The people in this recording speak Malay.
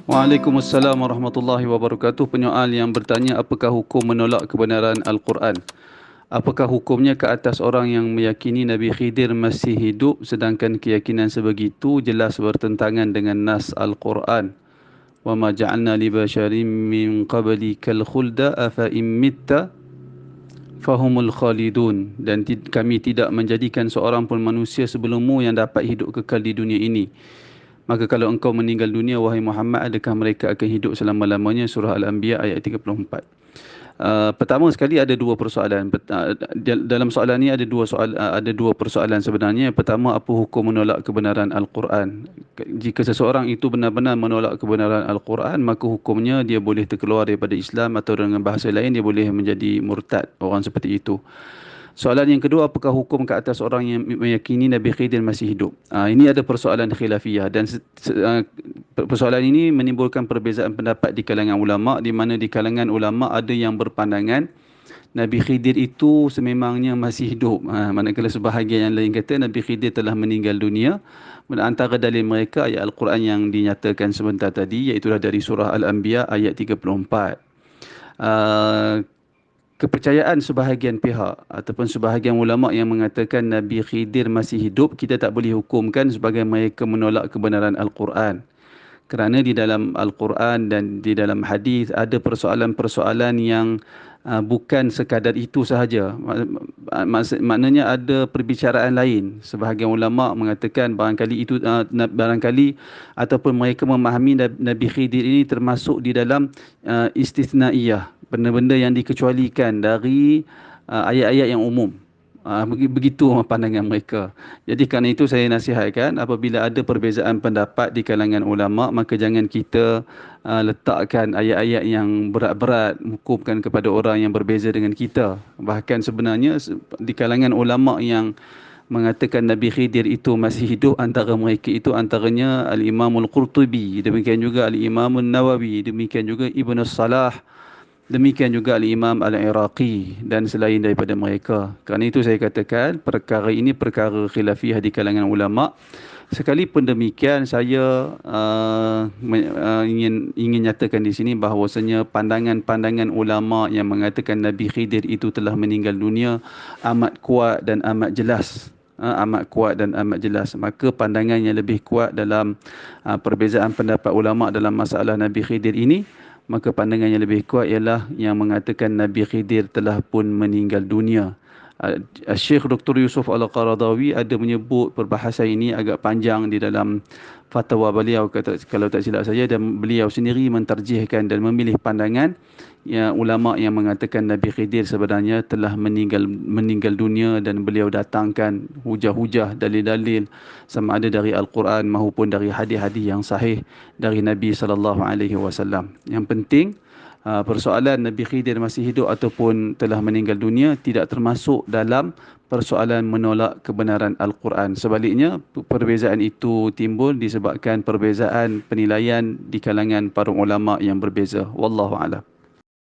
Waalaikumsalam warahmatullahi wabarakatuh. Penyoal yang bertanya, apakah hukum menolak kebenaran Al-Quran? Apakah hukumnya ke atas orang yang meyakini Nabi Khidir masih hidup sedangkan keyakinan sebegitu jelas bertentangan dengan nas Al-Quran? Wa ma ja'alna li basharin min qablikal khulda afa in mitta fahumul khalidun, dan kami tidak menjadikan seorang pun manusia sebelummu yang dapat hidup kekal di dunia ini. Maka kalau engkau meninggal dunia, wahai Muhammad, adakah mereka akan hidup selama-lamanya? Surah Al-Anbiya ayat 34. Pertama sekali ada dua persoalan. Dalam soalan ini ada ada dua persoalan sebenarnya. Yang pertama, apa hukum menolak kebenaran Al-Quran? Jika seseorang itu benar-benar menolak kebenaran Al-Quran, maka hukumnya dia boleh terkeluar daripada Islam, atau dengan bahasa lain dia boleh menjadi murtad, orang seperti itu. Soalan yang kedua, apakah hukum ke atas orang yang meyakini Nabi Khidir masih hidup? Ini ada persoalan khilafiyah, dan persoalan ini menimbulkan perbezaan pendapat di kalangan ulama', di mana di kalangan ulama' ada yang berpandangan Nabi Khidir itu sememangnya masih hidup. Manakala sebahagian yang lain kata Nabi Khidir telah meninggal dunia. Antara dalil mereka ayat Al-Quran yang dinyatakan sebentar tadi, iaitu dari surah Al-Anbiya ayat 34. Kepercayaan sebahagian pihak ataupun sebahagian ulama' yang mengatakan Nabi Khidir masih hidup, kita tak boleh hukumkan sebagai mereka menolak kebenaran Al-Quran. Kerana di dalam Al-Quran dan di dalam hadis ada persoalan-persoalan yang bukan sekadar itu sahaja. Maknanya ada perbicaraan lain. Sebahagian ulama' mengatakan barangkali itu barangkali ataupun mereka memahami Nabi Khidir ini termasuk di dalam istisnaiyah, benda-benda yang dikecualikan dari ayat-ayat yang umum. Begitu pandangan mereka. Jadi kerana itu saya nasihatkan, apabila ada perbezaan pendapat di kalangan ulama', maka jangan kita letakkan ayat-ayat yang berat-berat, hukumkan kepada orang yang berbeza dengan kita. Bahkan sebenarnya di kalangan ulama' yang mengatakan Nabi Khidir itu masih hidup, antara mereka itu antaranya Al-Imam Al-Qurtubi, demikian juga Al-Imam Al-Nawawi, demikian juga Ibn Salah, demikian juga Al-Imam Al-Iraqi dan selain daripada mereka. Kerana itu saya katakan perkara ini perkara khilafiyah di kalangan ulama'. Sekalipun demikian, saya ingin nyatakan di sini bahawasanya pandangan-pandangan ulama' yang mengatakan Nabi Khidir itu telah meninggal dunia amat kuat dan amat jelas. Amat kuat dan amat jelas. Maka pandangan yang lebih kuat dalam perbezaan pendapat ulama' dalam masalah Nabi Khidir ini, maka pandangan yang lebih kuat ialah yang mengatakan Nabi Khidir telah pun meninggal dunia. Syekh Dr. Yusuf Al-Qaradawi ada menyebut perbahasan ini agak panjang di dalam fatwa beliau, kalau tak silap saya, dan beliau sendiri mentarjihkan dan memilih pandangan ulama' yang mengatakan Nabi Khidir sebenarnya telah meninggal dunia, dan beliau datangkan hujah-hujah, dalil-dalil sama ada dari Al-Quran maupun dari hadis-hadis yang sahih dari Nabi SAW. Yang penting, persoalan Nabi Khidir masih hidup ataupun telah meninggal dunia tidak termasuk dalam persoalan menolak kebenaran Al-Quran. Sebaliknya, perbezaan itu timbul disebabkan perbezaan penilaian di kalangan para ulama' yang berbeza. Wallahu a'lam.